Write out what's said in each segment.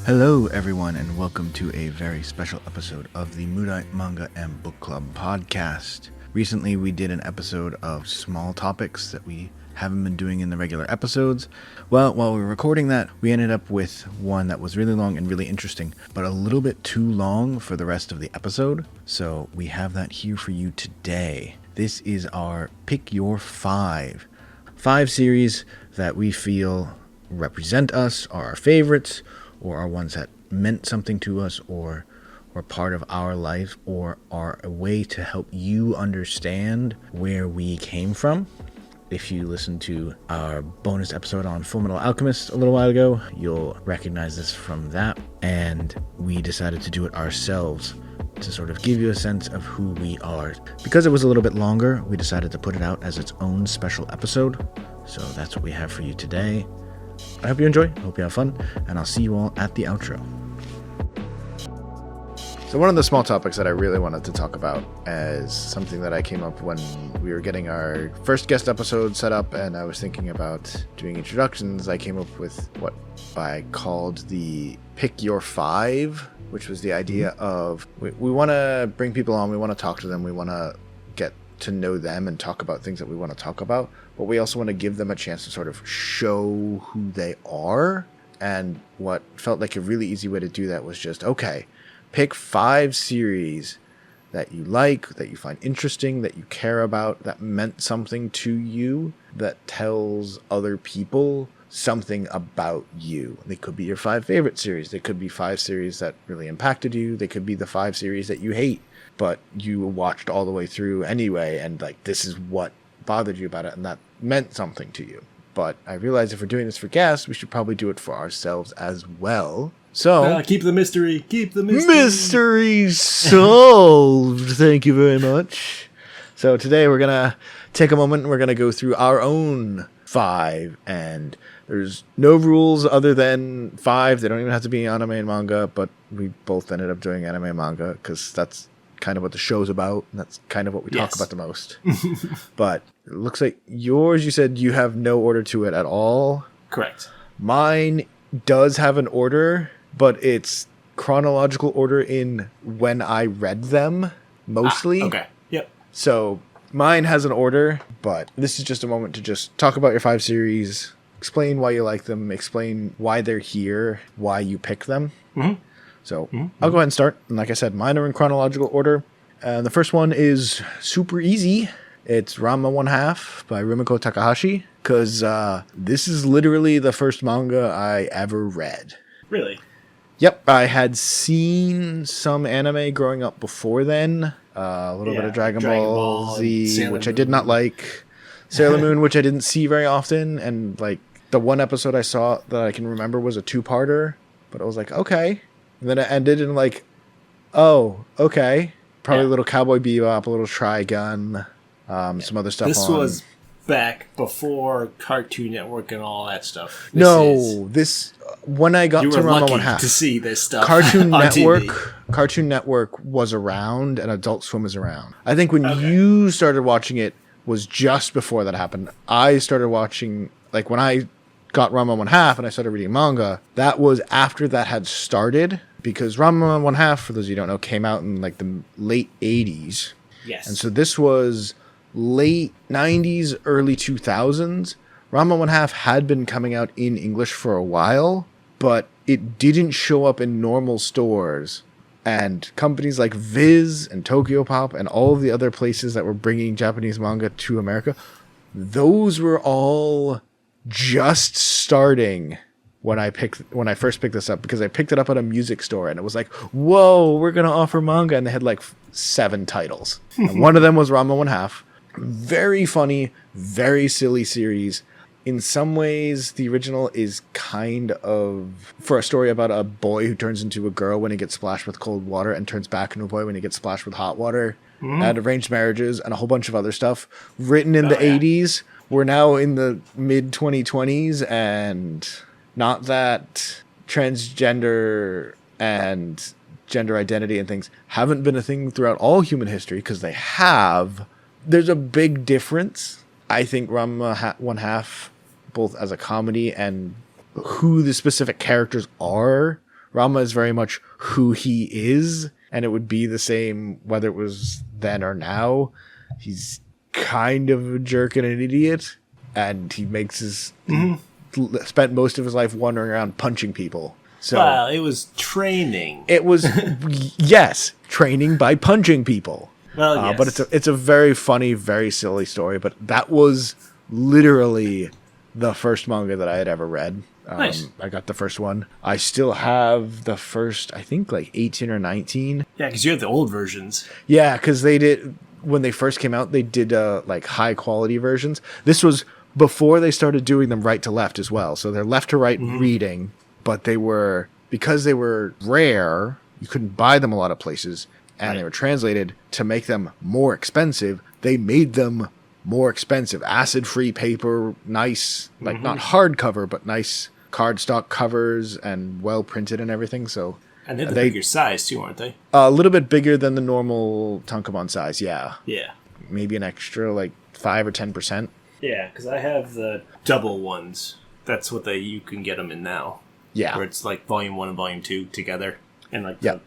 Hello everyone and welcome to a very special episode of the Mudai Manga and Book Club podcast. Recently we did an episode of small topics that we haven't been doing in the regular episodes. Well, while we were recording that, we ended up with one that was really long and really interesting, but a little bit too long for the rest of the episode. So we have that here for you today. This is our Pick Your Five series that we feel represent us, are our favorites, or are ones that meant something to us, or part of our life, or are a way to help you understand where we came from. If you listened to our bonus episode on Fullmetal Alchemist a little while ago, you'll recognize this from that. And we decided to do it ourselves to sort of give you a sense of who we are. Because it was a little bit longer, we decided to put it out as its own special episode. So that's what we have for you today. I hope you enjoy, I hope you have fun, and I'll see you all at the outro. So one of the small topics that I really wanted to talk about is something that I came up when we were getting our first guest episode set up, and I was thinking about doing introductions. I came up with what I called the Pick Your Five, which was the idea of we want to bring people on, we want to talk to them, we want to get to know them and talk about things that we want to talk about, but we also want to give them a chance to sort of show who they are. And what felt like a really easy way to do that was just, okay, pick 5 series that you like, that you find interesting, that you care about, that meant something to you, that tells other people something about you. They could be your 5 favorite series. They could be 5 series that really impacted you. They could be the 5 series that you hate, but you watched all the way through anyway, and like, this is what bothered you about it, and that meant something to you. But I realized if we're doing this for guests, we should probably do it for ourselves as well. So keep the mystery. Mystery solved. Thank you very much. So today we're gonna take a moment and we're gonna go through our own 5, and there's no rules other than 5. They don't even have to be anime and manga, but we both ended up doing anime and manga because that's kind of what the show's about, and that's kind of what we talk about the most. But it looks like yours, you said you have no order to it at all. Correct. Mine does have an order, but it's chronological order in when I read them, mostly. Okay. Yep. So mine has an order, but this is just a moment to just talk about your 5 series, explain why you like them, explain why they're here, why you pick them. Mm-hmm. So I'll go ahead and start. And like I said, mine are in chronological order. And the first one is super easy. It's Ranma 1/2 by Rumiko Takahashi, because this is literally the first manga I ever read. Really? Yep, I had seen some anime growing up before then. A little bit of Dragon Ball Z, which I did not like. Sailor Moon, which I didn't see very often. And like the one episode I saw that I can remember was a 2-parter. But I was like, okay. And then it ended and like, oh, okay. Probably a little Cowboy Bebop, a little Trigun, some other stuff. This was back before Cartoon Network and all that stuff. This when I got to Ranma 1/2 to see this stuff. Cartoon on Network, TV. Cartoon Network was around, and Adult Swim was around. I think when you started watching it was just before that happened. I started watching, like when I got Ranma 1/2 and I started reading manga, that was after that had started, because Ranma 1/2, for those of you who don't know, came out in like the late 80s. Yes. And so this was late 90s, early 2000s. Ranma 1/2 had been coming out in English for a while, but it didn't show up in normal stores. And companies like Viz and Tokyo Pop and all of the other places that were bringing Japanese manga to America, those were all just starting when I first picked this up, because I picked it up at a music store and it was like, whoa, we're gonna offer manga, and they had like 7 titles. And one of them was Ranma 1/2. Very funny, very silly series. In some ways, the original is kind of for a story about a boy who turns into a girl when he gets splashed with cold water, and turns back into a boy when he gets splashed with hot water, and arranged marriages and a whole bunch of other stuff written in the 80s. We're now in the mid 2020s, and not that transgender and gender identity and things haven't been a thing throughout all human history, because they have. There's a big difference. I think Ranma 1/2, both as a comedy and who the specific characters are, Ranma is very much who he is, and it would be the same whether it was then or now. He's kind of a jerk and an idiot, and he makes his spent most of his life wandering around punching people. So Well, it was training. it was yes, training by punching people. Well, yes. But it's a very funny, very silly story. But that was literally the first manga that I had ever read. Nice. I got the first one. I still have the first, I think, like 18 or 19. Yeah, because you have the old versions. Yeah, because they did, when they first came out, they did like high quality versions. This was before they started doing them right to left as well. So they're left to right reading, but because they were rare, you couldn't buy them a lot of places, and they were translated to make them more expensive. They made them more expensive. Acid-free paper, nice, like not hardcover, but nice cardstock covers and well printed and everything. So And they're the bigger size too, aren't they? a little bit bigger than the normal tankobon size, yeah. Yeah. Maybe an extra like 5 or 10%. Yeah, because I have the double ones. That's what you can get them in now. Yeah. Where it's like volume 1 and volume 2 together. And like Yep.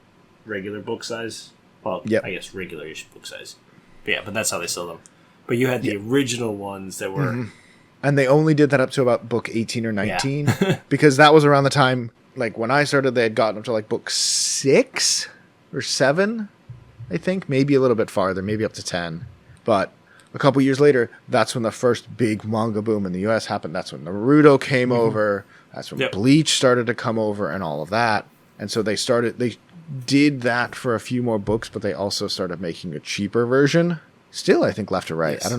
the regular book size. Well, Yep. I guess regular-ish book size. But yeah, but that's how they sell them. But you had the original ones that were... And they only did that up to about book 18 or 19 because that was around the time, like when I started, they had gotten up to like book 6 or 7, I think, maybe a little bit farther, maybe up to 10. But a couple years later, that's when the first big manga boom in the US happened. That's when Naruto came over. That's when Bleach started to come over and all of that. And so they did that for a few more books, but they also started making a cheaper version. Still, I think left to right. Yes. I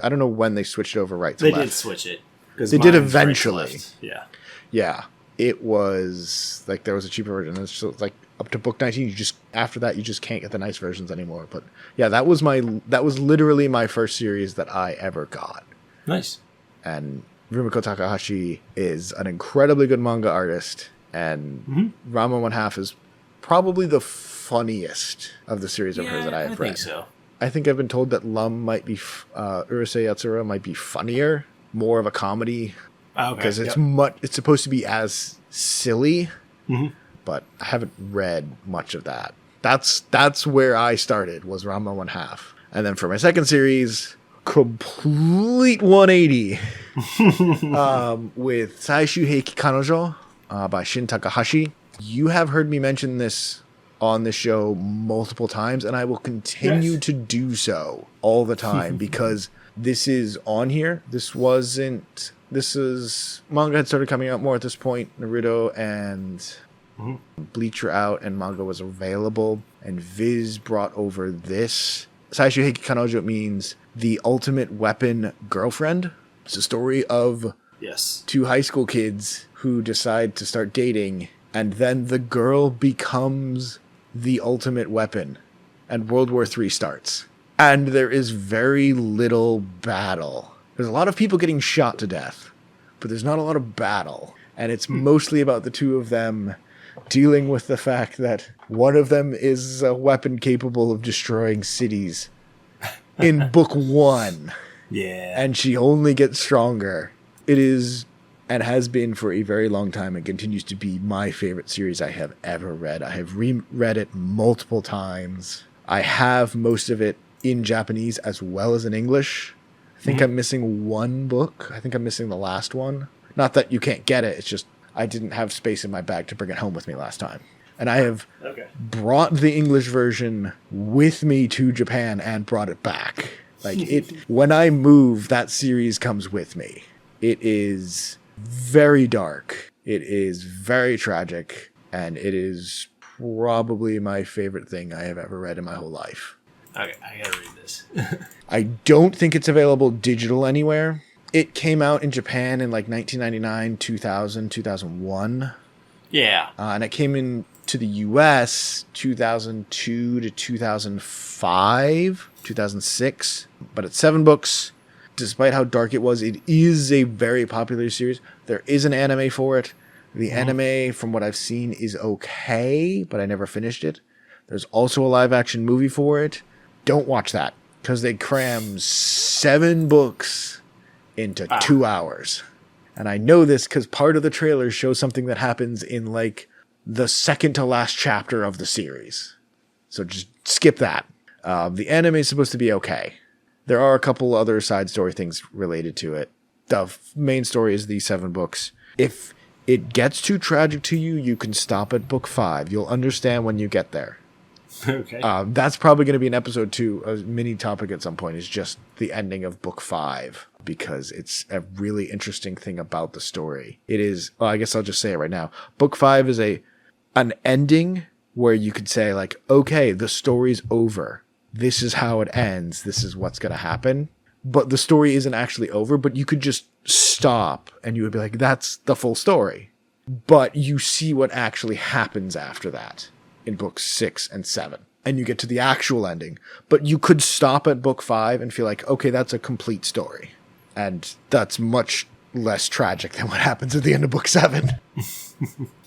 don't know when they switched over right to They left. did switch it. They did eventually. Yeah. Yeah. It was like there was a cheaper version. It's just like up to book 19, after that you just can't get the nice versions anymore. But yeah, that was literally my first series that I ever got. Nice. And Rumiko Takahashi is an incredibly good manga artist, and Ranma 1/2 is probably the funniest of the series of hers that I have read. I think so. I think I've been told that Lum might be Urusei Yatsura might be funnier, more of a comedy, because it's supposed to be as silly, but I haven't read much of that. That's where I started, was Ranma 1/2, and then for my second series, complete 180 with Saishu Heiki Kanojo by Shin Takahashi. You have heard me mention this on the show multiple times, and I will continue to do so all the time because this is on here. This is manga had started coming out more at this point. Naruto and Bleach were out, and manga was available, and Viz brought over this. Saishu Heiki Kanojo means the ultimate weapon girlfriend. It's a story of two high school kids who decide to start dating, and then the girl becomes the ultimate weapon, and World War III starts. And there is very little battle. There's a lot of people getting shot to death, but there's not a lot of battle. And it's mostly about the two of them dealing with the fact that one of them is a weapon capable of destroying cities in book 1. Yeah. And she only gets stronger. It is, and has been for a very long time, and continues to be my favorite series I have ever read. I have reread it multiple times. I have most of it in Japanese as well as in English. I think I'm missing one book. I think I'm missing the last one. Not that you can't get it, it's just I didn't have space in my bag to bring it home with me last time. And I have brought the English version with me to Japan and brought it back. Like when I move, that series comes with me. It is very dark. It is very tragic, and it is probably my favorite thing I have ever read in my whole life. Okay, I gotta read this. I don't think it's available digital anywhere. It came out in Japan in like 1999, 2000, 2001. Yeah. And it came in to the US 2002 to 2005, 2006. But it's 7 books. Despite how dark it is a very popular series. There is an anime for it. The anime, from what I've seen, is okay, but I never finished it. There's also a live-action movie for it. Don't watch that, because they cram 7 books into 2 hours. And I know this because part of the trailer shows something that happens in, like, the second to last chapter of the series. So just skip that. The anime is supposed to be okay. There are a couple other side story things related to it. The main story is these 7 books. If it gets too tragic to you, you can stop at book 5. You'll understand when you get there. Okay. That's probably going to be an episode 2, a mini topic at some point, is just the ending of book 5, because it's a really interesting thing about the story. It is, well, I guess I'll just say it right now. Book 5 is an ending where you could say, like, okay, the story's over. This is how it ends. This is what's going to happen. But the story isn't actually over, but you could just stop and you would be like, that's the full story. But you see what actually happens after that in books 6 and 7. And you get to the actual ending. But you could stop at book 5 and feel like, okay, that's a complete story. And that's much less tragic than what happens at the end of book 7.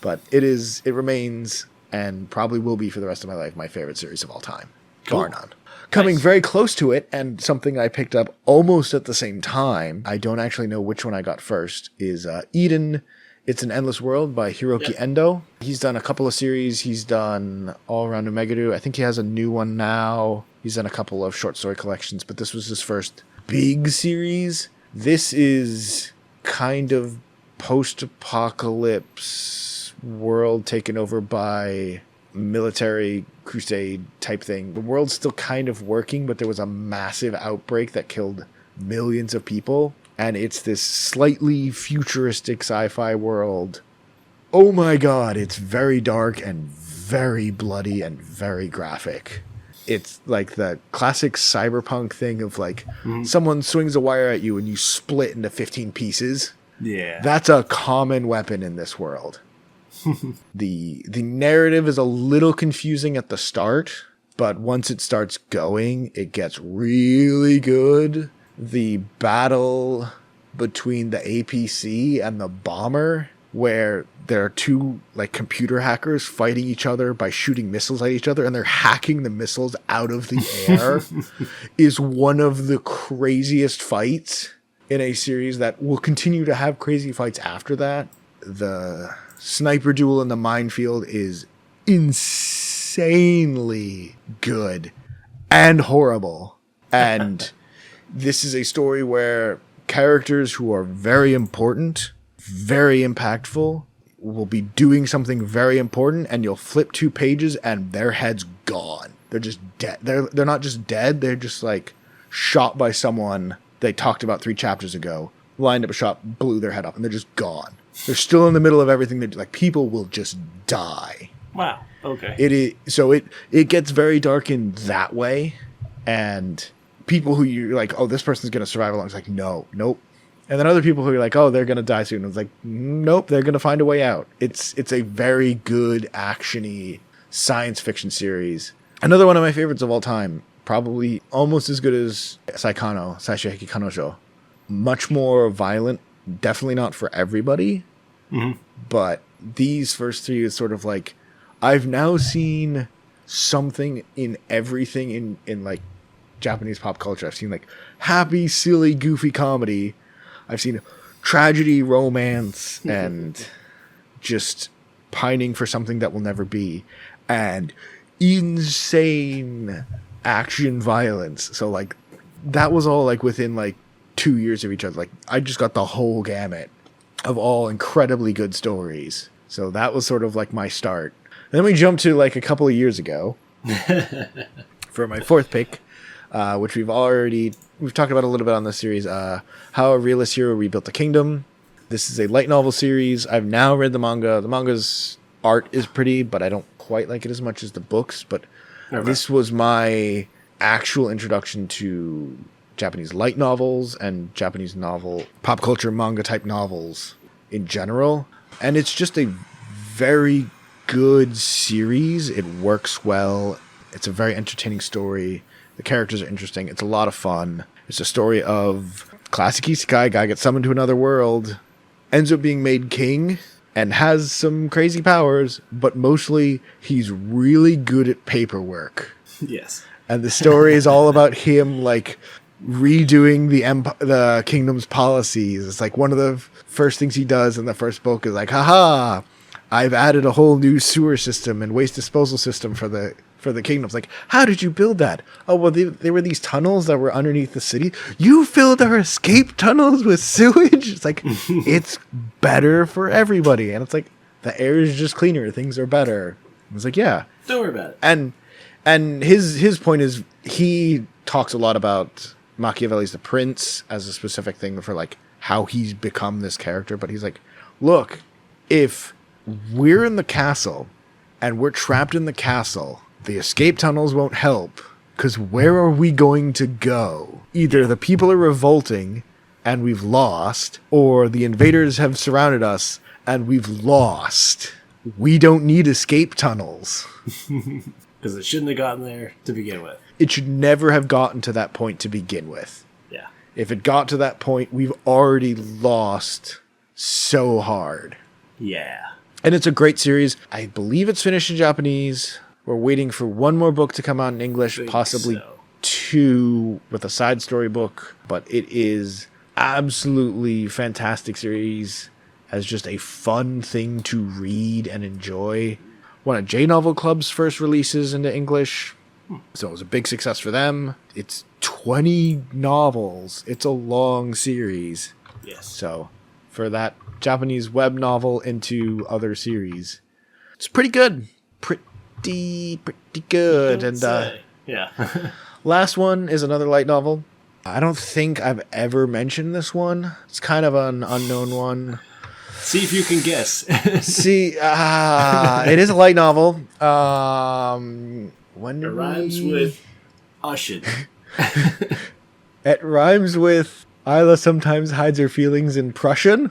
But it remains, and probably will be for the rest of my life, my favorite series of all time. Cool. Bar none. Coming very close to it, and something I picked up almost at the same time, I don't actually know which one I got first, is Eden, It's an Endless World by Hiroki Endo. He's done a couple of series. He's done All Around Omegadu. I think he has a new one now. He's done a couple of short story collections, but this was his first big series. This is kind of post-apocalypse world taken over by military crusade type thing. The world's still kind of working, but there was a massive outbreak that killed millions of people. And it's this slightly futuristic sci-fi world. Oh my god, it's very dark and very bloody and very graphic. It's like the classic cyberpunk thing of like someone swings a wire at you and you split into 15 pieces. Yeah. That's a common weapon in this world. The narrative is a little confusing at the start, but once it starts going, it gets really good. The battle between the APC and the bomber, where there are two like computer hackers fighting each other by shooting missiles at each other, and they're hacking the missiles out of the air, is one of the craziest fights in a series that will continue to have crazy fights after that. The sniper duel in the minefield is insanely good and horrible. And this is a story where characters who are very important, very impactful, will be doing something very important, and you'll flip 2 pages and their head's gone. They're just dead. They're not just dead, they're just like shot by someone they talked about 3 chapters ago, lined up a shot, blew their head off, and they're just gone. They're still in the middle of everything. They're like, people will just die. Wow. Okay. It gets very dark in that way, and people who you're like, oh, this person's going to survive along. It's like, nope. And then other people who are like, oh, they're going to die soon. It's like, nope, they're going to find a way out. It's a very good action-y science fiction series. Another one of my favorites of all time, probably almost as good as Saikano, Saishiheki Kanojo. Much more violent, definitely not for everybody. Mm-hmm. But these first 3 is sort of like, I've now seen something in everything in like Japanese pop culture. I've seen like happy, silly, goofy comedy. I've seen tragedy, romance, and just pining for something that will never be. And insane action violence. So like that was all like within like 2 years of each other. Like I just got the whole gamut of all incredibly good stories. So that was sort of like my start. Then we jumped to like a couple of years ago for my 4th pick, which we've talked about a little bit on this series, How a Realist Hero Rebuilt a Kingdom. This is a light novel series. I've now read the manga. The manga's art is pretty, but I don't quite like it as much as the books. But This was my actual introduction to Japanese light novels and Japanese pop culture manga type novels in general. And it's just a very good series. It works well. It's a very entertaining story. The characters are interesting. It's a lot of fun. It's a story of classic isekai guy gets summoned to another world, ends up being made king, and has some crazy powers, but mostly he's really good at paperwork. Yes. And the story is all about him like redoing the kingdom's policies. It's like one of the first things he does in the first book is like, haha, I've added a whole new sewer system and waste disposal system for the kingdoms. Like, how did you build that? Oh, well, there were these tunnels that were underneath the city. You filled our escape tunnels with sewage? It's like, it's better for everybody. And it's like, the air is just cleaner. Things are better. It's like, yeah. Don't worry about it. And his point is, he talks a lot about Machiavelli's The Prince as a specific thing for, like, how he's become this character. But he's like, look, if we're in the castle and we're trapped in the castle, the escape tunnels won't help, because where are we going to go? Either the people are revolting and we've lost, or the invaders have surrounded us and we've lost. We don't need escape tunnels. Because it shouldn't have gotten there to begin with. It should never have gotten to that point to begin with. Yeah. If it got to that point, we've already lost so hard. Yeah. And it's a great series. I believe it's finished in Japanese. We're waiting for one more book to come out in English, possibly two with a side story book. But it is absolutely fantastic series as just a fun thing to read and enjoy. One of J Novel Club's first releases into English. So it was a big success for them. It's 20 novels. It's a long series. Yes. So for that Japanese web novel into other series, it's pretty good. Pretty good. And yeah. last one is another light novel. I don't think I've ever mentioned this one. It's kind of an unknown one. See if you can guess. It is a light novel. When it rhymes with Ushin. It rhymes with Isla sometimes hides her feelings in Prussian.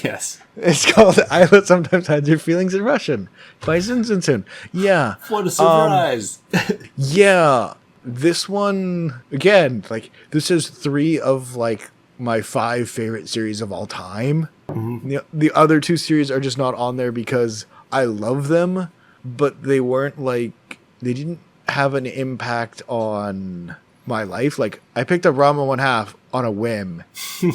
Yes. It's called Isla Sometimes Hides Her Feelings in Russian by Zun. Yeah. What a surprise. Yeah. This one, again, like, this is 3 of, like, my 5 favorite series of all time. Mm-hmm. The other 2 series are just not on there because I love them, but they weren't, like, they didn't have an impact on my life. Like, I picked up Ranma 1/2 on a whim,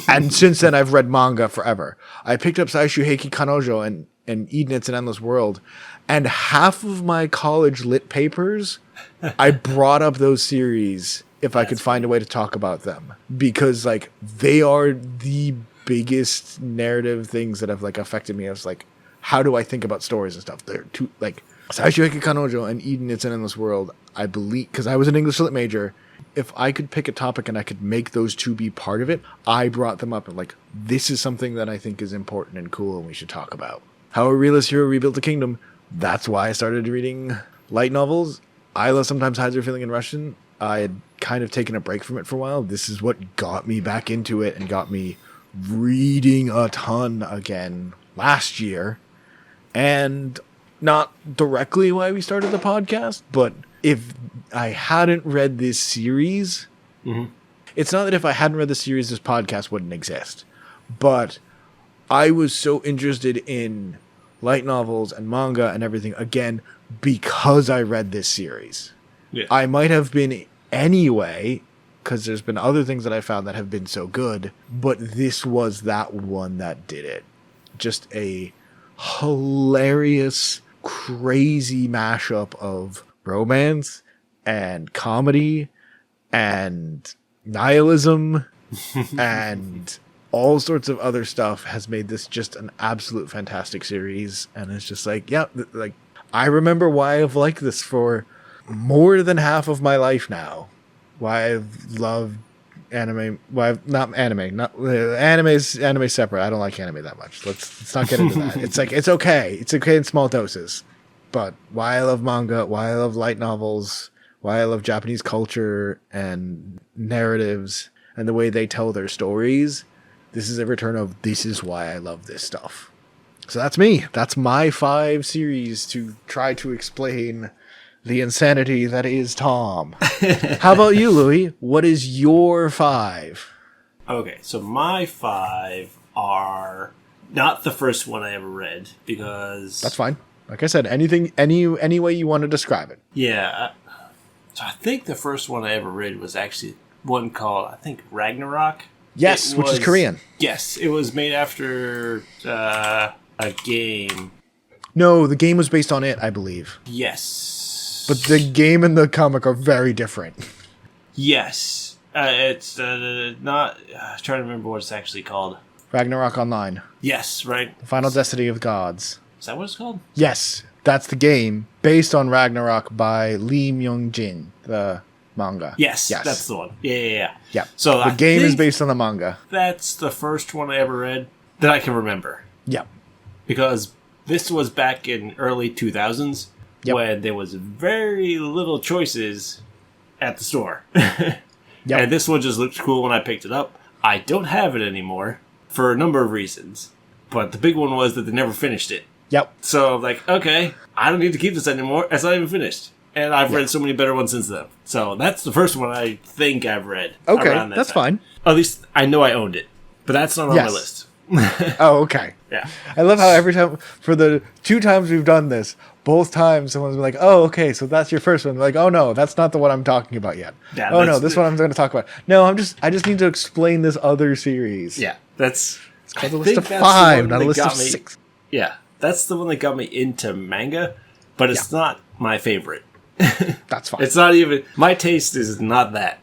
and since then I've read manga forever. I picked up Saishuheiki Kanojo and Eden It's an Endless World, and half of my college lit papers, I brought up those series if I could find a way to talk about them, because, like, they are the biggest narrative things that have, like, affected me. I was like, how do I think about stories and stuff? They're too, like, Saishuheiki Kanojo and Eden It's an Endless World, I believe, because I was an English lit major, if I could pick a topic and I could make those 2 be part of it, I brought them up and, like, this is something that I think is important and cool and we should talk about. How a realist hero rebuilt a kingdom. That's why I started reading light novels. Isla Sometimes Hides Her Feeling in Russian. I had kind of taken a break from it for a while. This is what got me back into it and got me reading a ton again last year. And not directly why we started the podcast, but if I hadn't read this series, it's not that if I hadn't read the series, this podcast wouldn't exist. But I was so interested in light novels and manga and everything, again, because I read this series. Yeah. I might have been anyway, because there's been other things that I found that have been so good, but this was that one that did it. Just a hilarious, crazy mashup of romance and comedy and nihilism and all sorts of other stuff has made this just an absolute fantastic series. And it's just like, yeah, like, I remember why I've liked this for more than half of my life now. Why I've loved anime. Why I've not anime. Not anime separate. I don't like anime that much. Let's not get into that. It's like, it's okay. It's okay in small doses. But why I love manga, why I love light novels, why I love Japanese culture and narratives and the way they tell their stories. This is a return of, this is why I love this stuff. So that's me. That's my 5 series to try to explain the insanity that is Tom. How about you, Louie? What is your 5? Okay, so my 5 are not the first one I ever read, because... That's fine. Like I said, anything, any way you want to describe it. Yeah. So I think the first one I ever read was actually one called, I think, Ragnarok. Yes, which is Korean. Yes, it was made after a game. No, the game was based on it, I believe. Yes. But the game and the comic are very different. Yes. It's not... I'm trying to remember what it's actually called. Ragnarok Online. Yes, right. The Final Destiny of Gods. Is that what it's called? Yes, that's the game based on Ragnarok by Lee Myung-jin, the manga. Yes, that's the one. Yeah. Yeah. So the game is based on the manga. That's the first one I ever read that I can remember. Yep. Because this was back in early 2000s when there was very little choices at the store. And this one just looked cool when I picked it up. I don't have it anymore for a number of reasons. But the big one was that they never finished it. Yep. So I'm like, okay, I don't need to keep this anymore. It's not even finished. And I've read so many better ones since then. So that's the first one I think I've read. Okay, that's fine. At least I know I owned it. But that's not on my list. Oh, okay. Yeah. I love how every time, for the 2 times we've done this, both times someone's been like, oh, okay, so that's your first one. Like, oh, no, that's not the one I'm talking about yet. Yeah, oh, no, this one I'm going to talk about. No, I just need to explain this other series. Yeah, it's called a list of 5, not a list of 6. Yeah, that's the one that got me into manga, but it's not my favorite. That's fine. It's not even... My taste is not that.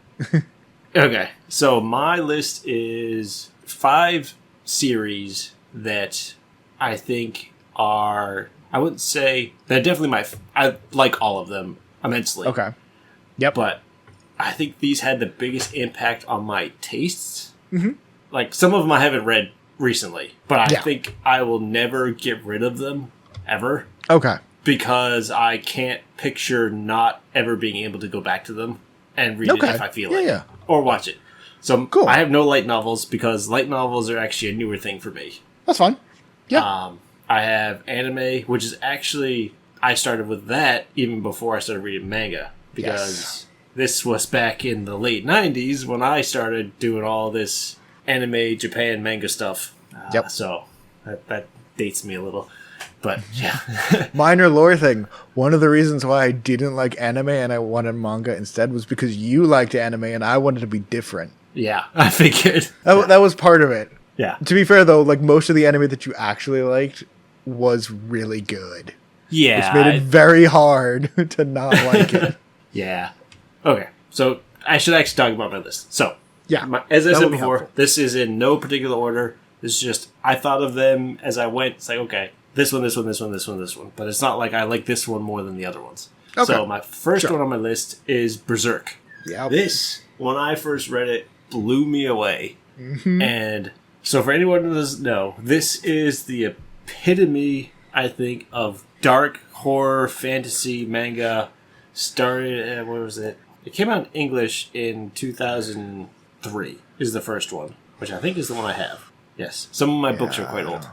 Okay, so my list is 5 series that I think are... I wouldn't say... They're definitely I like all of them immensely. Okay. Yep. But I think these had the biggest impact on my tastes. Mm-hmm. Like, some of them I haven't read recently, but I think I will never get rid of them, ever. Okay. Because I can't picture not ever being able to go back to them and read it if I feel like it. Or watch it. So cool. I have no light novels because light novels are actually a newer thing for me. That's fine. Yeah. I have anime, which is actually... I started with that even before I started reading manga. Because this was back in the late 90s when I started doing all this anime, Japan manga stuff. So that dates me a little. But, yeah. Minor lore thing. One of the reasons why I didn't like anime and I wanted manga instead was because you liked anime and I wanted to be different. Yeah, I figured. That was part of it. Yeah. To be fair, though, like most of the anime that you actually liked was really good. Yeah. Which made it very hard to not like it. Yeah. Okay. So, I should actually talk about my list. So, yeah, as I said before, this is in no particular order. This is just, I thought of them as I went. It's like, okay, this one, this one, this one, this one, this one. But it's not like I like this one more than the other ones. Okay. So, my first one on my list is Berserk. Yeah. This, when I first read it, blew me away. Mm-hmm. And so, for anyone who doesn't know, this is the epitome, I think, of dark horror fantasy manga. Started, what was it? It came out in English in 2003, is the first one, which I think is the one I have. Yes. Some of my books are quite old.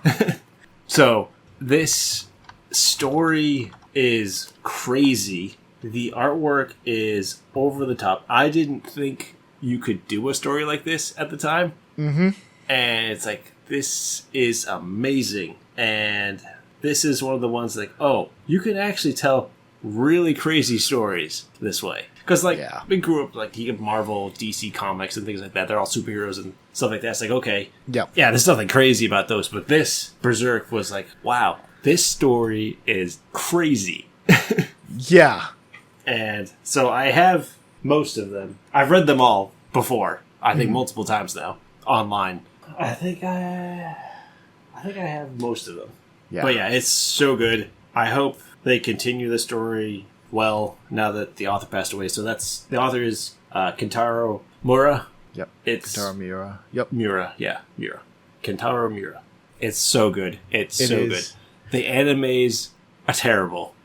So, this story is crazy. The artwork is over the top. I didn't think you could do a story like this at the time. Mm-hmm. And it's like, this is amazing. And this is one of the ones like, oh, you can actually tell really crazy stories this way. Because, like, we grew up, like, Marvel, DC Comics, and things like that. They're all superheroes and stuff like that. It's like, okay. Yeah, there's nothing crazy about those. But this, Berserk, was like, wow, this story is crazy. Yeah. And so I have most of them. I've read them all before. I think multiple times now. Online. I think I have most of them. Yeah. But yeah, it's so good. I hope they continue the story well now that the author passed away. So the author is Kentaro Miura. Yep. It's Kentaro Miura. Yep. Miura. Kentaro Miura. It's so good. It's so good. The animes are terrible.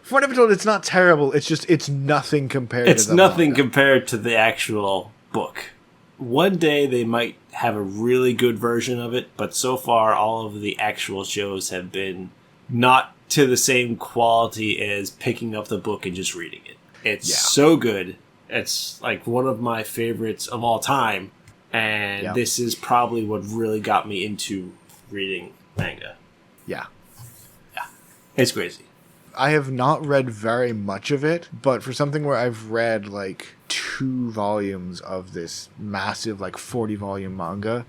From what I've been told, it's not terrible. It's just, it's nothing compared to the It's nothing manga. compared to the actual book. One day they might have a really good version of it, but so far all of the actual shows have been not to the same quality as picking up the book and just reading it. It's so good. It's like one of my favorites of all time. And this is probably what really got me into reading manga. Yeah. Yeah. It's crazy. I have not read very much of it, but for something where I've read like 2 volumes of this massive, like 40-volume manga,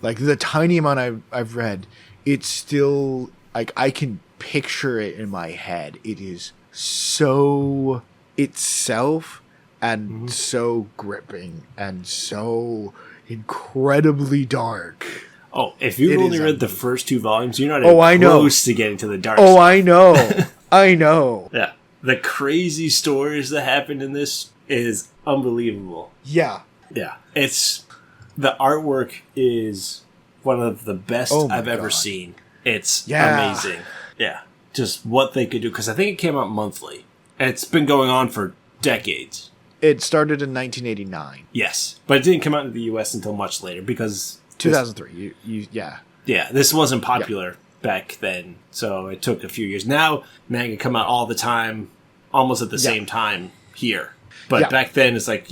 Like the tiny amount I've read, it's still like I can picture it in my head. It is so itself and so gripping and so incredibly dark. Oh, if you've only read the first 2 volumes, you're not even close to getting to the dark Oh, stuff. I know. I know. Yeah. The crazy stories that happened in this is unbelievable. Yeah. Yeah. The artwork is one of the best I've ever seen. It's amazing. Yeah. Just what they could do. Because I think it came out monthly. And it's been going on for decades. It started in 1989. Yes. But it didn't come out in the US until much later because... 2003. Yeah, this wasn't popular back then. So it took a few years. Now, manga come out all the time, almost at the same time here. But back then, it's like,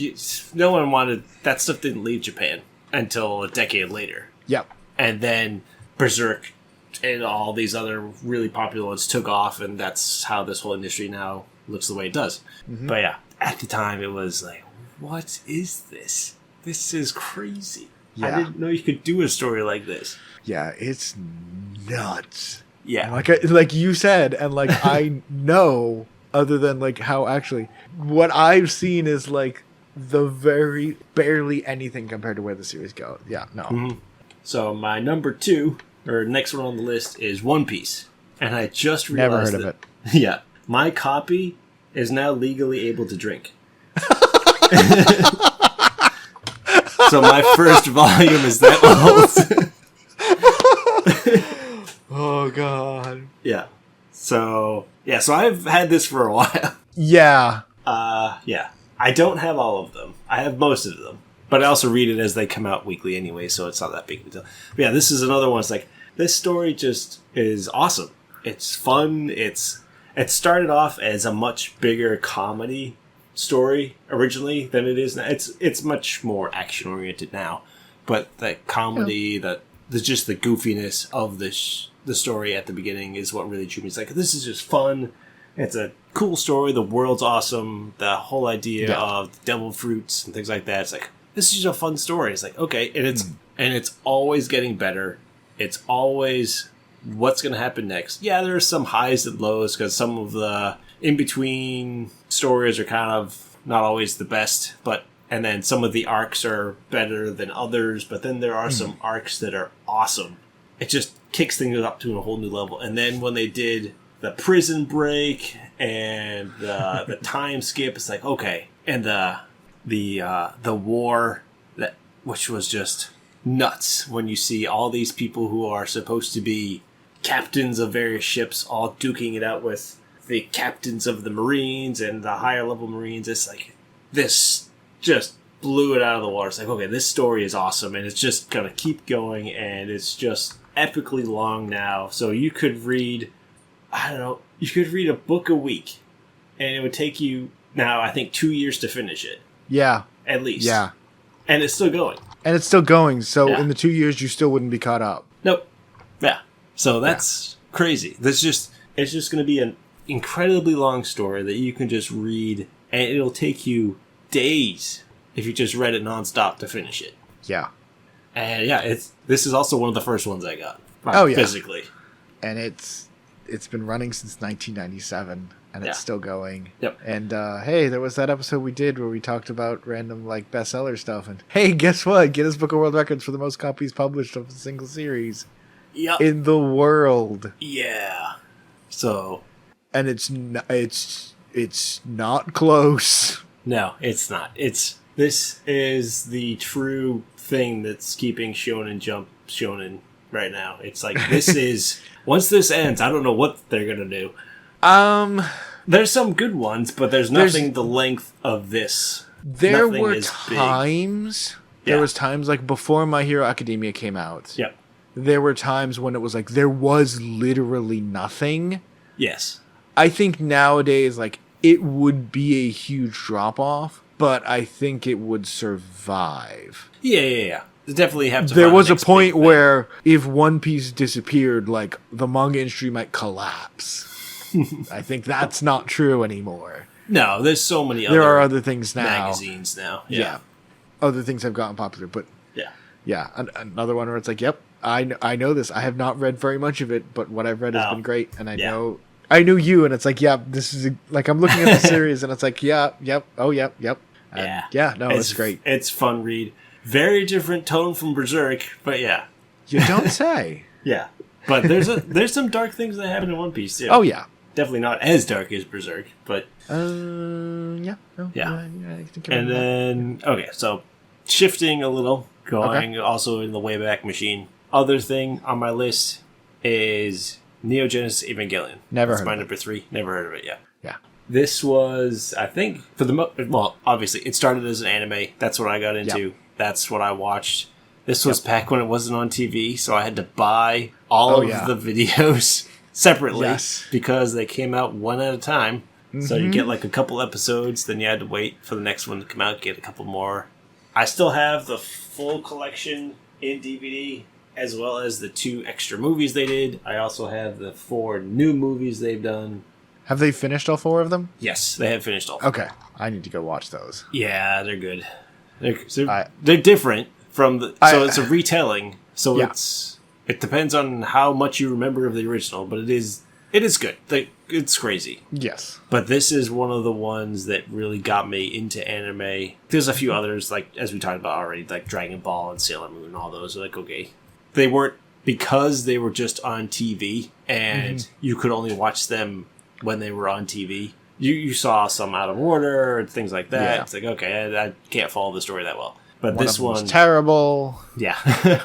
no one wanted... That stuff didn't leave Japan until a decade later. Yep. And then Berserk and all these other really popular ones took off, and that's how this whole industry now looks the way it does. But yeah, at the time, it was like, what is this? This is crazy. Yeah. I didn't know you could do a story like this. Yeah, it's nuts. Yeah. And like you said, and like I know... Other than like how actually what I've seen is like the very barely anything compared to where the series goes. Yeah, no. So my number 2 or next one on the list is One Piece, and I just realized never heard of it. Yeah, my copy is now legally able to drink. So my first volume is that old. Oh god. Yeah. So I've had this for a while. Yeah. Yeah. I don't have all of them. I have most of them. But I also read it as they come out weekly anyway, so it's not that big of a deal. But yeah, this is another one. It's like, this story just is awesome. It's fun. It started off as a much bigger comedy story originally than it is now. It's much more action-oriented now. But the comedy, just the goofiness of the story at the beginning is what really drew me. It's like, this is just fun. It's a cool story. The world's awesome. The whole idea of the devil fruits and things like that. It's like, this is just a fun story. It's like, okay, and it's always getting better. It's always what's going to happen next. Yeah, there's some highs and lows because some of the in-between stories are kind of not always the best, and then some of the arcs are better than others, but then there are some arcs that are awesome. It just kicks things up to a whole new level. And then when they did the prison break and the time skip, it's like, okay. And the war, which was just nuts when you see all these people who are supposed to be captains of various ships all duking it out with the captains of the Marines and the higher level Marines. It's like, this just blew it out of the water. It's like, okay, this story is awesome, and it's just gonna keep going, and it's just epically long now. So you could read, you could read a book a week, and it would take you now, I think, 2 years to finish it. Yeah. At least. Yeah. And it's still going. So in the 2 years, you still wouldn't be caught up. Nope. Yeah. So that's crazy. It's just going to be an incredibly long story that you can just read, and it'll take you days if you just read it nonstop to finish it. Yeah. And yeah, this is also one of the first ones I got. Physically. And it's been running since 1997, and it's still going. Yep. And hey, there was that episode we did where we talked about random like bestseller stuff, and hey, guess what? Guinness Book of World Records for the most copies published of a single series. Yep. In the world. Yeah. So. And it's not close. No, it's not. This is the true thing that's keeping Shonen Jump Shonen right now. It's like, this is, once this ends, I don't know what they're gonna do. There's some good ones, but there's nothing the length of this. There were times like before My Hero Academia came out. Yep. There were times when it was like there was literally nothing. Yes. I think nowadays, like, it would be a huge drop off, but I think it would survive. Yeah. They definitely have to. There was a point where if One Piece disappeared, like, the manga industry might collapse. I think that's not true anymore. No, there's so many there are other things now. Magazines now. Yeah. Other things have gotten popular, but Yeah, another one where it's like, yep, I know this. I have not read very much of it, but what I've read has been great, and I know you, and it's like, yeah, this is like I'm looking at the series, and it's like, yeah, yep, oh, yep. And it's great. It's fun read. Very different tone from Berserk, but yeah. You don't say. Yeah, but there's some dark things that happen in One Piece too. Oh yeah, definitely not as dark as Berserk, but yeah, no, yeah. I think And then so shifting a little, going also in the Wayback Machine. Other thing on my list is Neo Genesis Evangelion. Never That's heard my of it. number 3. Never heard of it. Yeah. Yeah. This was, I think, for the obviously it started as an anime. That's what I got into. Yep. That's what I watched. This was back when it wasn't on TV, so I had to buy all of the videos separately because they came out one at a time. Mm-hmm. So you get like a couple episodes, then you had to wait for the next one to come out, get a couple more. I still have the full collection in DVD, as well as the 2 extra movies they did. I also have the 4 new movies they've done. Have they finished all 4 of them? Yes, they have finished all 4. Okay, I need to go watch those. Yeah, they're good. They're different from the... So it's a retelling, so it depends on how much you remember of the original, but it is good. It's crazy. Yes. But this is one of the ones that really got me into anime. There's a few others, like, as we talked about already, like Dragon Ball and Sailor Moon and all those. Like, okay. They weren't... Because they were just on TV, and you could only watch them when they were on TV. You saw some out of order and things like that. Yeah. It's like, okay, I can't follow the story that well. But this one was terrible. Yeah.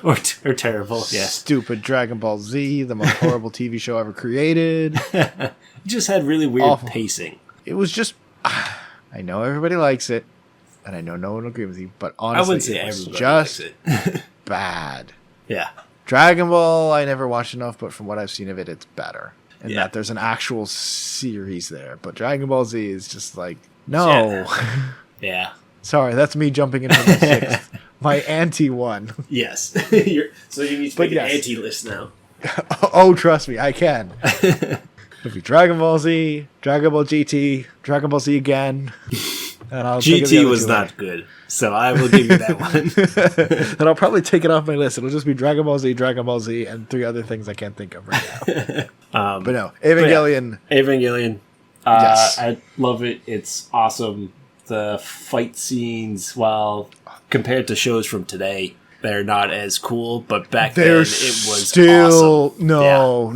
or terrible. Yeah. Stupid Dragon Ball Z, the most horrible TV show ever created. It just had really weird pacing. It was just... I know everybody likes it, and I know no one will agree with you, but honestly, I wouldn't say everybody just likes it. bad. Yeah. Dragon Ball, I never watched enough, but from what I've seen of it, it's better. And that there's an actual series there. But Dragon Ball Z is just like, no. Yeah. Sorry, that's me jumping into the 6th. My anti one. Yes. So you need to make an anti list now. Oh, trust me, I can. It'll be Dragon Ball Z, Dragon Ball GT, Dragon Ball Z again. And I'll GT was not good, so I will give you that one. Then I'll probably take it off my list. It'll just be Dragon Ball Z, and 3 other things I can't think of right now. But no, Evangelion. Evangelion. Yes. I love it. It's awesome. The fight scenes, while compared to shows from today, they're not as cool, but back then it was still awesome.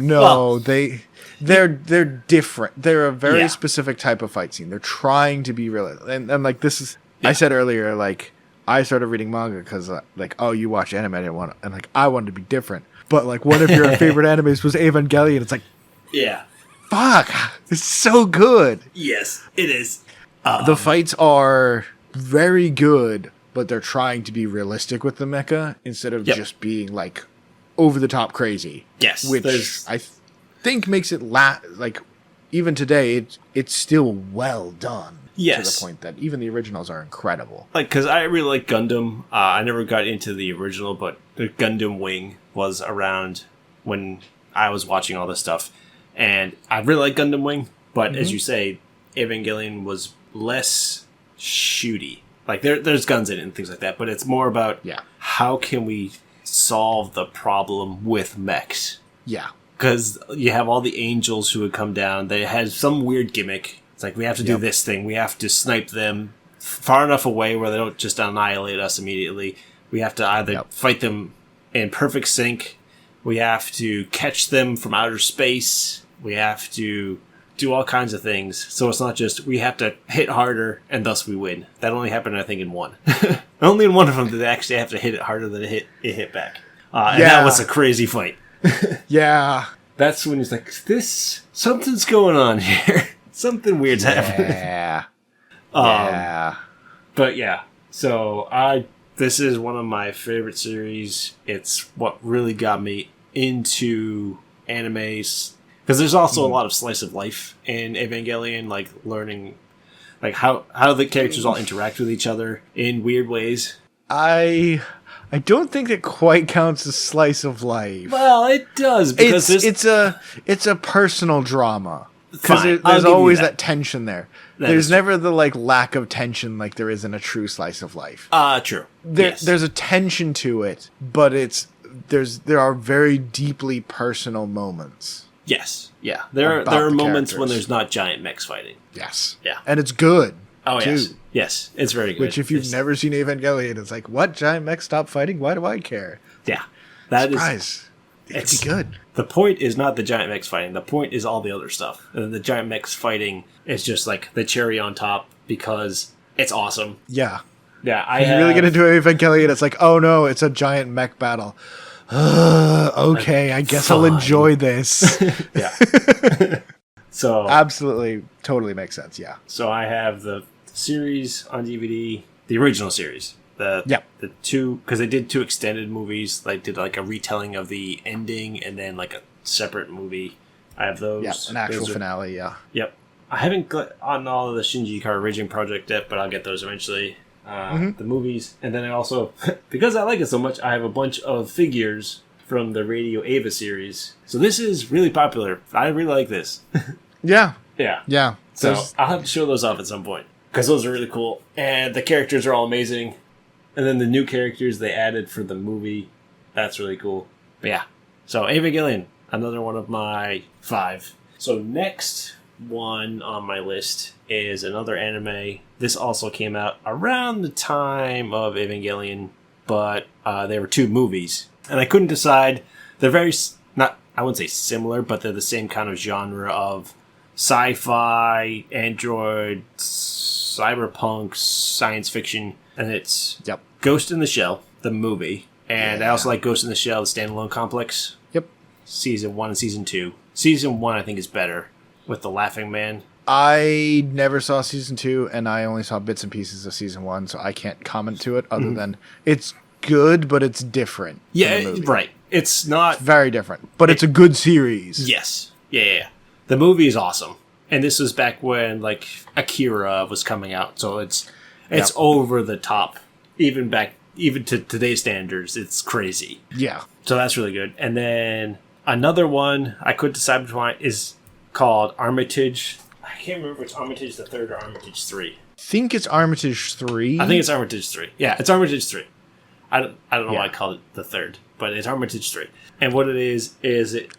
No. They're different. They're a very specific type of fight scene. They're trying to be real, and like this is. I said earlier, like I started reading manga because like, oh, you watch anime, I didn't want to, and like I wanted to be different. But like one of your favorite animes was Evangelion. It's like, fuck, it's so good. Yes, it is. The fights are very good, but they're trying to be realistic with the mecha instead of just being like over the top crazy. Yes, which I think makes it like even today it's still well done. Yes, to the point that even the originals are incredible. Like, because I really like Gundam. I never got into the original, but the Gundam Wing was around when I was watching all this stuff, and I really like Gundam Wing. But as you say, Evangelion was less shooty. Like there's guns in it and things like that, but it's more about how can we solve the problem with mechs? Yeah. Because you have all the angels who would come down. They had some weird gimmick. It's like, we have to do this thing. We have to snipe them far enough away where they don't just annihilate us immediately. We have to either fight them in perfect sync. We have to catch them from outer space. We have to do all kinds of things. So it's not just, we have to hit harder and thus we win. That only happened, I think, in one. Only in one of them did they actually have to hit it harder than it hit back. And that was a crazy fight. That's when he's like, something's going on here. Something weird's happening. But yeah, so this is one of my favorite series. It's what really got me into animes. Because there's also a lot of slice of life in Evangelion, like learning like how the characters all interact with each other in weird ways. I don't think it quite counts as slice of life. Well, it does, because it's a personal drama. Because Fine, there's I'll give you always that. that tension there. That There's is never the like lack of tension like there is in a true slice of life. True. There's a tension to it, but there are very deeply personal moments. Yes. Yeah. There About are the moments when characters. there's not giant mechs fighting. Yes. Yeah. And it's good. Oh, too. yes. Yes. It's very good. Which, if you've It's- never seen Evangelion, it's like, what? Giant mech stop fighting? Why do I care? Yeah. That is. Surprise. It could It's be good. The point is not the giant mechs fighting. The point is all the other stuff. And the giant mechs fighting is just like the cherry on top because it's awesome. Yeah. Yeah, If you really get into Evangelion, it's like, oh no, it's a giant mech battle. Okay, I guess I'll fine. enjoy this. Yeah. So Absolutely, totally makes sense, yeah. So I have the series on DVD, the original series. The two, because they did 2 extended movies. They did like a retelling of the ending and then like a separate movie. I have those. Yeah, an actual Those are- finale, yeah. Yep. I haven't got on all of the Shinji Ikari Origin project yet, but I'll get those eventually. The movies. And then I also, because I like it so much, I have a bunch of figures from the Radio Ava series. So this is really popular. I really like this. Yeah, Yeah. yeah. So There's- I'll have to show those off at some point because those are really cool, and the characters are all amazing. And then the new characters they added for the movie, that's really cool. But yeah, so Evangelion, another one of my 5. So next one on my list is another anime. This also came out around the time of Evangelion, but there were 2 movies, and I couldn't decide. They're very not, I wouldn't say similar, but they're the same kind of genre of sci-fi, android, cyberpunk, science fiction, and it's Yep. Ghost in the Shell, the movie, and I Yeah. also like Ghost in the Shell, the standalone complex, Yep. season 1 and season 2. Season 1 I think is better with the Laughing Man. I never saw season 2, and I only saw bits and pieces of season 1, so I can't comment to it other than it's good, but it's different. from Yeah, the movie. right. It's not. Very different, but it's a good series. Yes. Yeah. The movie is awesome, and this was back when like Akira was coming out, so it's Yep. over the top, even to today's standards. It's crazy. Yeah. So that's really good. And then another one I couldn't decide between is called Armitage. I can't remember if it's Armitage the Third or Armitage 3. Think it's Armitage 3. I think it's Armitage 3. Yeah, it's Armitage 3. I don't know Yeah. why I called it the third, but it's Armitage 3. And what it is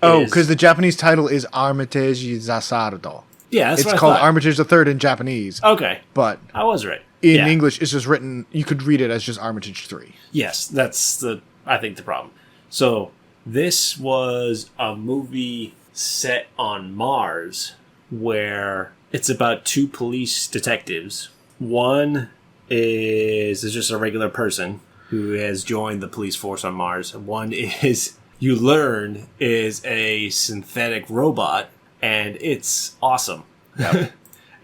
Oh, is- because the Japanese title is Armitage Zasardo. yeah, that's It's what I called thought. Armitage the Third in Japanese, Okay, but I was right. in Yeah. English it's just written, you could read it as just Armitage 3. Yes, that's I think the problem. So this was a movie set on Mars where it's about 2 police detectives. One is just a regular person who has joined the police force on Mars. One is, you learn, is a synthetic robot, and it's awesome. Yep.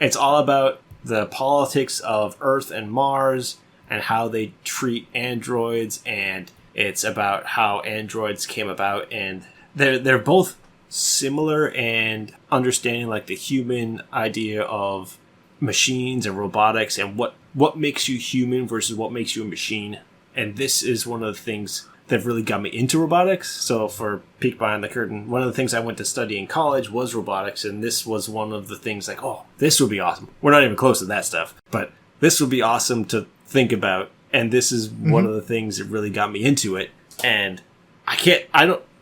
It's all about the politics of Earth and Mars and how they treat androids, and it's about how androids came about, and they're both similar and understanding like the human idea of machines and robotics and what makes you human versus what makes you a machine. And this is one of the things that really got me into robotics. So for peek behind the curtain, one of the things I went to study in college was robotics, and this was one of the things like, oh, this would be awesome. We're not even close to that stuff, but this would be awesome to think about. And this is one of the things that really got me into it. And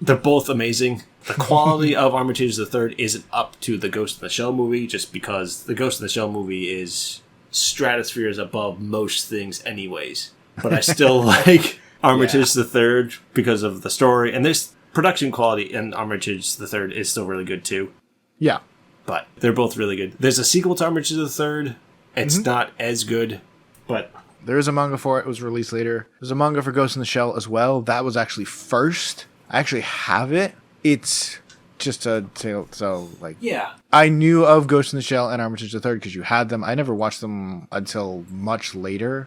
they're both amazing. The quality of Armitage the Third isn't up to the Ghost in the Shell movie, just because the Ghost in the Shell movie is stratospheres above most things anyways. But I still like Armitage the Third because of the story. And this production quality in Armitage the Third is still really good too. Yeah. But they're both really good. There's a sequel to Armitage the Third. It's not as good, but There is a manga for it. It was released later. There's a manga for Ghost in the Shell as well. That was actually first. I actually have it. It's just a tale. So, like, yeah. I knew of Ghost in the Shell and Armitage the Third because you had them. I never watched them until much later.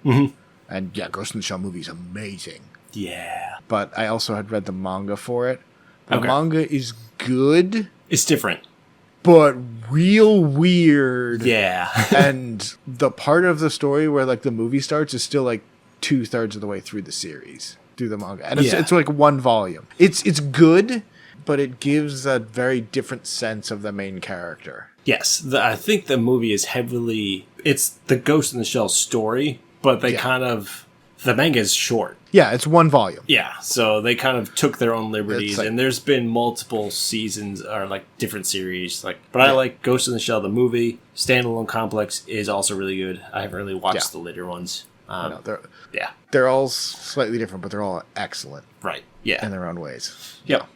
And yeah, Ghost in the Shell movie is amazing. Yeah. But I also had read the manga for it. The Okay. manga is good, It's different. but real weird. Yeah. And the part of the story where like the movie starts is still like 2/3 of the way through the series, through the manga, and it's Yeah. it's like one volume. It's good, but it gives a very different sense of the main character. Yes, I think the movie is heavily... It's the Ghost in the Shell story, but they kind of... The manga is short. Yeah, it's one volume. Yeah, so they kind of took their own liberties, and there's been multiple seasons, or like different series. But I like Ghost in the Shell, the movie. Standalone Complex is also really good. I haven't really watched the later ones. They're all slightly different, but they're all excellent. Right, yeah. In their own ways. Yep.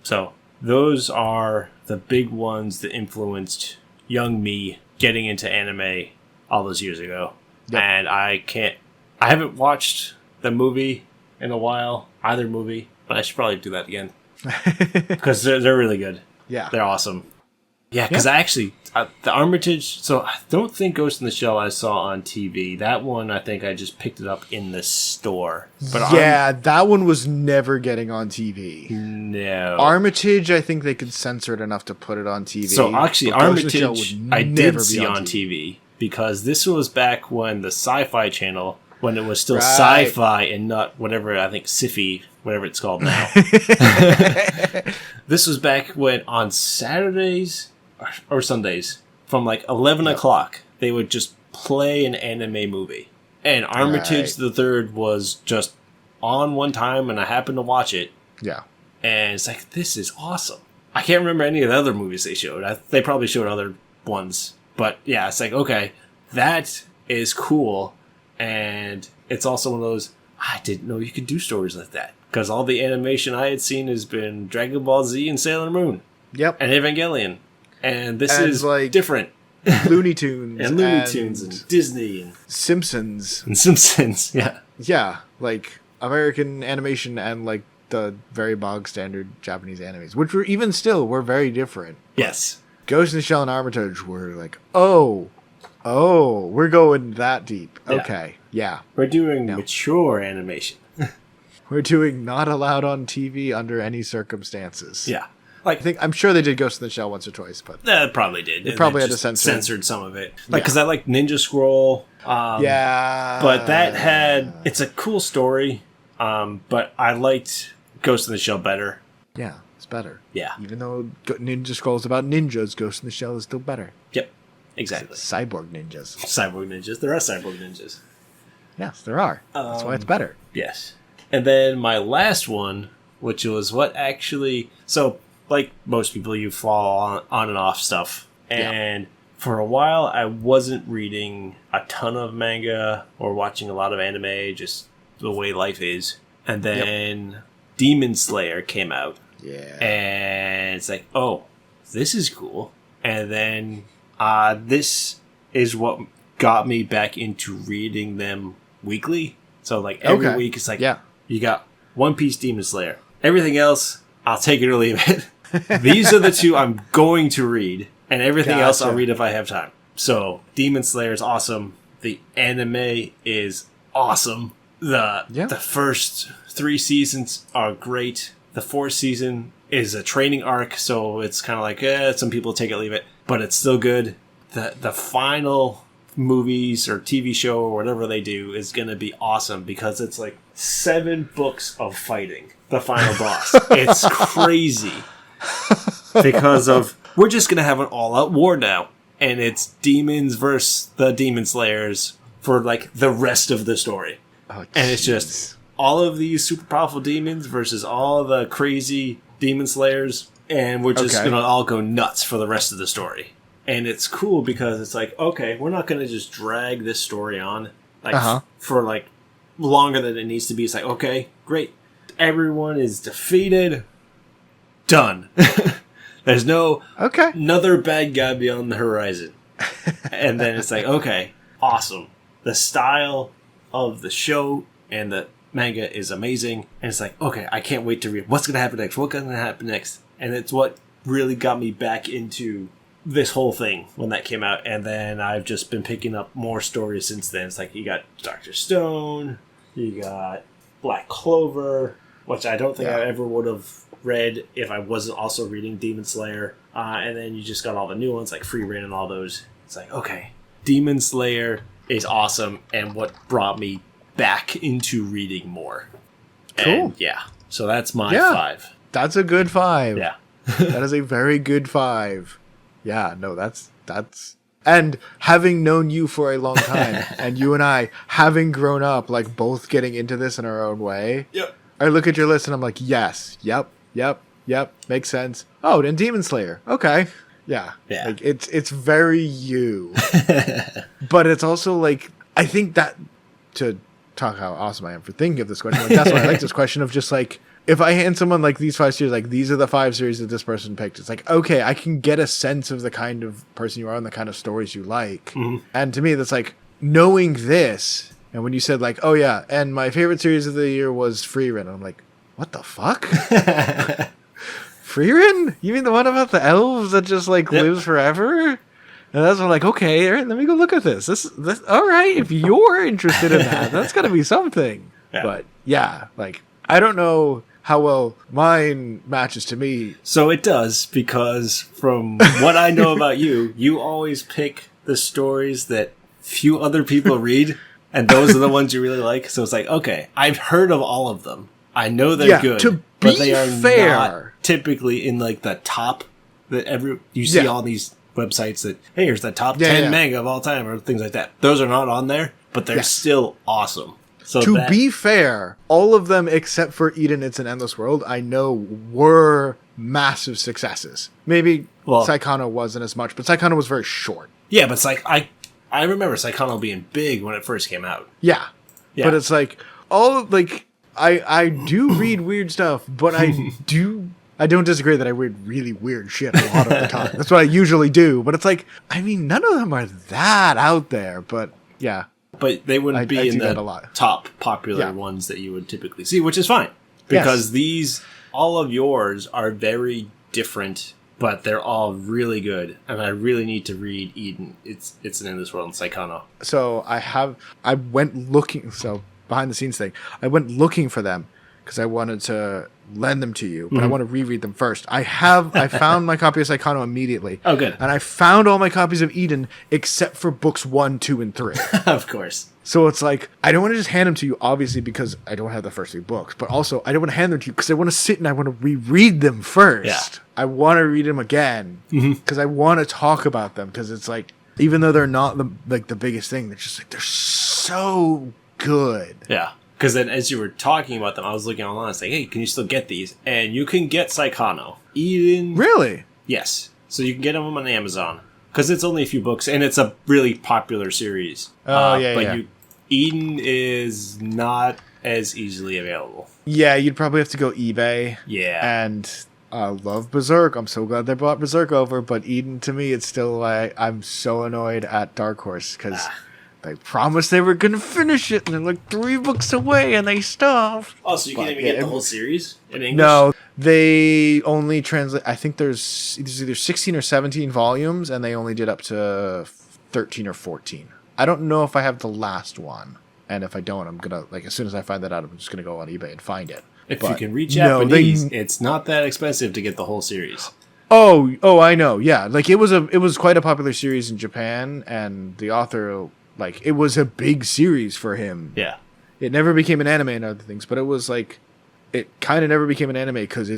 So those are the big ones that influenced young me getting into anime all those years ago. Yep. And I haven't watched the movie in a while, either movie, but I should probably do that again. Because they're really good. Yeah. They're awesome. Yeah, because the Armitage, so I don't think Ghost in the Shell I saw on TV. That one, I think I just picked it up in the store. But that one was never getting on TV. No. Armitage, I think they could censor it enough to put it on TV. So actually, Armitage, I did see on TV. Because this was back when the Sci-Fi Channel, when it was still Sci-Fi and not whatever, I think Sci-Fi, whatever it's called now. This was back when on Saturdays or Sundays, from like 11 o'clock, they would just play an anime movie. And Armitage the Third was just on one time, and I happened to watch it. Yeah. And it's like, this is awesome. I can't remember any of the other movies they showed. They probably showed other ones. But yeah, it's like, okay, that is cool. And it's also one of those, I didn't know you could do stories like that. Because all the animation I had seen has been Dragon Ball Z and Sailor Moon. Yep. And Evangelion. And this is like different. Looney Tunes. and Looney Tunes and Disney. And Simpsons. And Simpsons, yeah. Yeah, like American animation and like the very bog standard Japanese animes, which were very different. Yes. Ghost in the Shell and Armitage were like, oh, we're going that deep. Yeah. Okay, yeah. We're doing mature animation. We're doing not allowed on TV under any circumstances. Yeah. I'm sure they did Ghost in the Shell once or twice, but it probably did. They probably had to censored some of it. Because I like Ninja Scroll. But that it's a cool story. But I liked Ghost in the Shell better. Yeah, it's better. Yeah. Even though Ninja Scroll is about ninjas, Ghost in the Shell is still better. Yep. Exactly. Cyborg ninjas. Cyborg ninjas. There are cyborg ninjas. Yes, there are. That's why it's better. Yes. And then my last one, which was what actually... So, like most people, you fall on and off stuff. And for a while, I wasn't reading a ton of manga or watching a lot of anime, just the way life is. And then Demon Slayer came out. Yeah. And it's like, oh, this is cool. And then this is what got me back into reading them weekly. So, like, every week, it's like, you got One Piece, Demon Slayer. Everything else, I'll take it or leave it. These are the two I'm going to read, and everything else I'll read if I have time. So, Demon Slayer is awesome. The anime is awesome. The first 3 seasons are great. The 4th season is a training arc, so it's kind of like, some people take it, leave it. But it's still good. The final movies or TV show or whatever they do is going to be awesome because it's like 7 books of fighting the final boss. It's crazy because we're just going to have an all-out war now. And it's demons versus the Demon Slayers for like the rest of the story. Oh, and it's just all of these super powerful demons versus all the crazy Demon Slayers. And we're just going to all go nuts for the rest of the story. And it's cool because it's like, okay, we're not going to just drag this story on for like longer than it needs to be. It's like, okay, great. Everyone is defeated. Done. There's no another bad guy beyond the horizon. And then it's like, okay, awesome. The style of the show and the manga is amazing. And it's like, okay, I can't wait to read. What's going to happen next? What's going to happen next? And it's what really got me back into this whole thing when that came out. And then I've just been picking up more stories since then. It's like, you got Dr. Stone, you got Black Clover, which I don't think I ever would have read if I wasn't also reading Demon Slayer. And then you just got all the new ones like Free Reign and all those. It's like, okay, Demon Slayer is awesome and what brought me back into reading more. Cool. And so that's my 5. That's a good 5. Yeah. That is a very good 5. Yeah, no, that's and having known you for a long time and you and I having grown up like both getting into this in our own way. Yep. I look at your list and I'm like, yes, yep, makes sense. Oh, and Demon Slayer. Okay. Yeah. Like it's very you. But it's also like I think that to talk how awesome I am for thinking of this question. Like, that's why I like this question of just like if I hand someone like these 5 series, like these are the 5 series that this person picked, it's like, okay, I can get a sense of the kind of person you are and the kind of stories you like. Mm-hmm. And to me, that's like knowing this. And when you said like, oh yeah, and my favorite series of the year was Frieren, I'm like, what the fuck? Frieren? You mean the one about the elves that just like lives forever? And that's when I'm like, okay, all right, let me go look at this. This all right, if you're interested in that, that's gotta be something. Yeah. But yeah, like I don't know how well mine matches to me. So it does, because from what I know about you, you always pick the stories that few other people read, and those are the ones you really like. So it's like, okay, I've heard of all of them. I know they're good, but they are not typically in like the top that you see all these websites that, hey, here's the top 10 manga of all time or things like that. Those are not on there, but they're still awesome. So to be fair, all of them except for Eden, It's an Endless World, I know were massive successes. Maybe Saikano wasn't as much, but Saikano was very short. Yeah, but it's like I remember Saikano being big when it first came out. Yeah. But it's like I do read weird stuff, but I don't disagree that I read really weird shit a lot of the time. That's what I usually do. But it's like, I mean, none of them are that out there, but yeah. But they wouldn't be in the top popular ones that you would typically see, which is fine. Because all of yours are very different, but they're all really good. And I really need to read Eden. It's an Endless World and Saikano. So I went looking, behind the scenes thing, I went looking for them because I wanted to lend them to you, but I want to reread them first. I found my copy of Saikano immediately. Oh, good. And I found all my copies of Eden except for books 1, 2, and 3. Of course. So it's like, I don't want to just hand them to you, obviously, because I don't have the first 3 books, but also I don't want to hand them to you because I want to sit and I want to reread them first. Yeah. I want to read them again because I want to talk about them, because it's like, even though they're not the biggest thing, they're just like, they're so good. Yeah. Because then as you were talking about them, I was looking online and saying, hey, can you still get these? And you can get Saikano. Eden. Really? Yes. So you can get them on Amazon. Because it's only a few books, and it's a really popular series. Eden is not as easily available. Yeah, you'd probably have to go eBay. Yeah. And I love Berserk. I'm so glad they brought Berserk over. But Eden, to me, it's still like, I'm so annoyed at Dark Horse because they promised they were going to finish it, and they're like 3 books away, and they stopped. Oh, so you can't even get the whole series in English? No, they only translate. I think there's either 16 or 17 volumes, and they only did up to 13 or 14. I don't know if I have the last one, and if I don't, I'm gonna, like, as soon as I find that out, I'm just gonna go on eBay and find it. If you can read Japanese, it's not that expensive to get the whole series. Oh, I know. Yeah, like it was quite a popular series in Japan, and the author, like, it was a big series for him. Yeah. It never became an anime and other things, but it was like, it kind of never became an anime because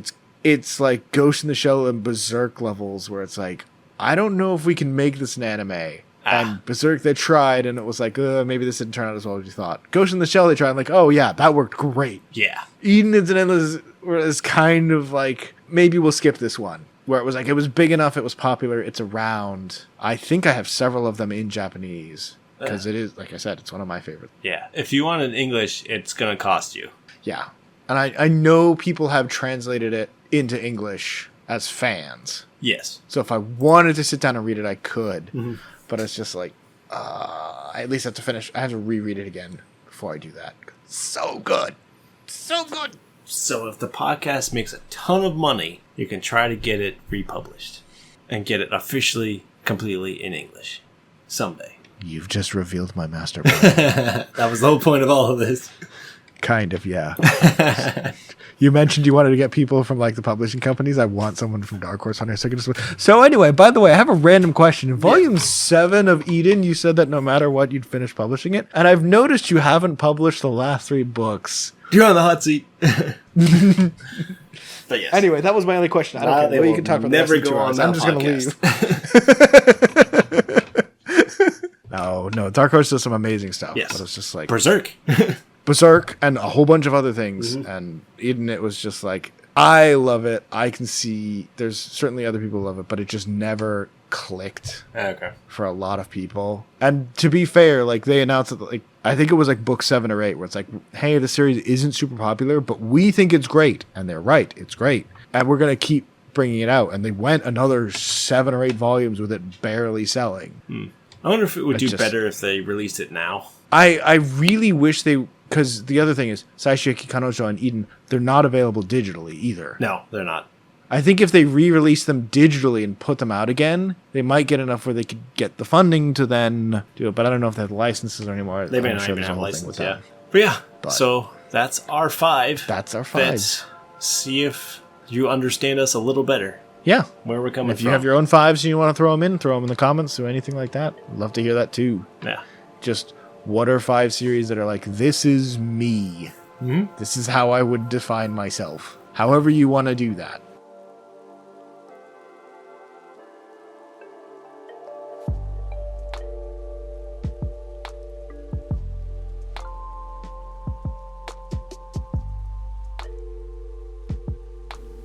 it's like Ghost in the Shell and Berserk levels, where it's like, I don't know if we can make this an anime. And Berserk, they tried, and it was like, maybe this didn't turn out as well as you thought. Ghost in the Shell, they tried, and like, oh yeah, that worked great. Yeah. Eden, It's an Endless is kind of like, maybe we'll skip this one. Where it was like, it was big enough, it was popular, it's around. I think I have several of them in Japanese. Because it is, like I said, it's one of my favorites. Yeah. If you want it in English, it's going to cost you. Yeah. And I know people have translated it into English as fans. Yes. So if I wanted to sit down and read it, I could. Mm-hmm. But it's just like, I at least have to finish. I have to reread it again before I do that. So good. So good. So if the podcast makes a ton of money, you can try to get it republished and get it officially, completely in English. Someday. You've just revealed my master plan. That was the whole point of all of this. Kind of, yeah. You mentioned you wanted to get people from like the publishing companies. I want someone from Dark Horse on here. So anyway, by the way, I have a random question. In volume 7 of Eden, you said that no matter what, you'd finish publishing it. And I've noticed you haven't published the last 3 books. You're on the hot seat. But yes. Anyway, that was my only question. I don't care. You can talk about never the go on that I'm just going to leave. No. Dark Horse does some amazing stuff. Yes. But it's just like Berserk. Berserk and a whole bunch of other things. And Eden, it was just like, I love it. I can see there's certainly other people who love it, but it just never clicked for a lot of people. And to be fair, like they announced that, like, I think it was like book 7 or 8 where it's like, hey, the series isn't super popular, but we think it's great. And they're right. It's great. And we're going to keep bringing it out. And they went another 7 or 8 volumes with it barely selling. I wonder if it would do better if they released it now. I really wish they, because the other thing is Saishiki Kanojo and Eden, they're not available digitally either. No, they're not. I think if they re-release them digitally and put them out again, they might get enough where they could get the funding to then do it. But I don't know if they have licenses anymore. They may not even have license, yeah. But yeah, so that's our 5. That's our 5. Let's see if you understand us a little better. Yeah. Where we're coming from. If you have your own 5s and you want to throw them in the comments or anything like that. I'd love to hear that too. Yeah. Just what are 5 series that are like, this is me. This is how I would define myself. However you want to do that.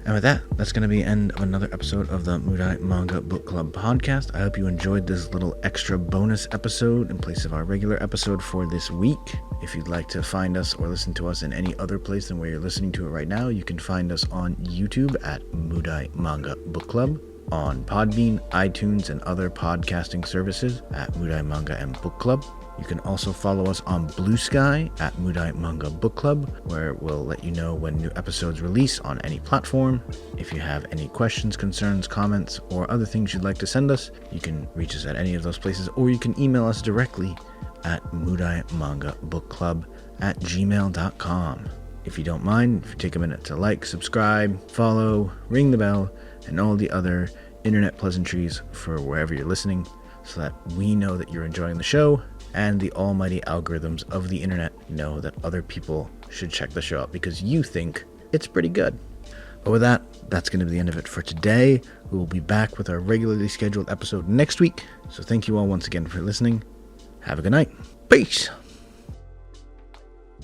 And with that, that's going to be the end of another episode of the Mudai Manga Book Club podcast. I hope you enjoyed this little extra bonus episode in place of our regular episode for this week. If you'd like to find us or listen to us in any other place than where you're listening to it right now, you can find us on YouTube at Mudai Manga Book Club, on Podbean, iTunes, and other podcasting services at Mudai Manga and Book Club. You can also follow us on Blue Sky at Mudai Manga Book Club, where we'll let you know when new episodes release on any platform. If you have any questions, concerns, comments, or other things you'd like to send us, you can reach us at any of those places, or you can email us directly at mudaimangabookclub@gmail.com. If you don't mind, if you take a minute to like, subscribe, follow, ring the bell, and all the other internet pleasantries for wherever you're listening, so that we know that you're enjoying the show, and the almighty algorithms of the internet know that other people should check the show out because you think it's pretty good. But with that, that's going to be the end of it for today. We will be back with our regularly scheduled episode next week. So thank you all once again for listening. Have a good night. Peace.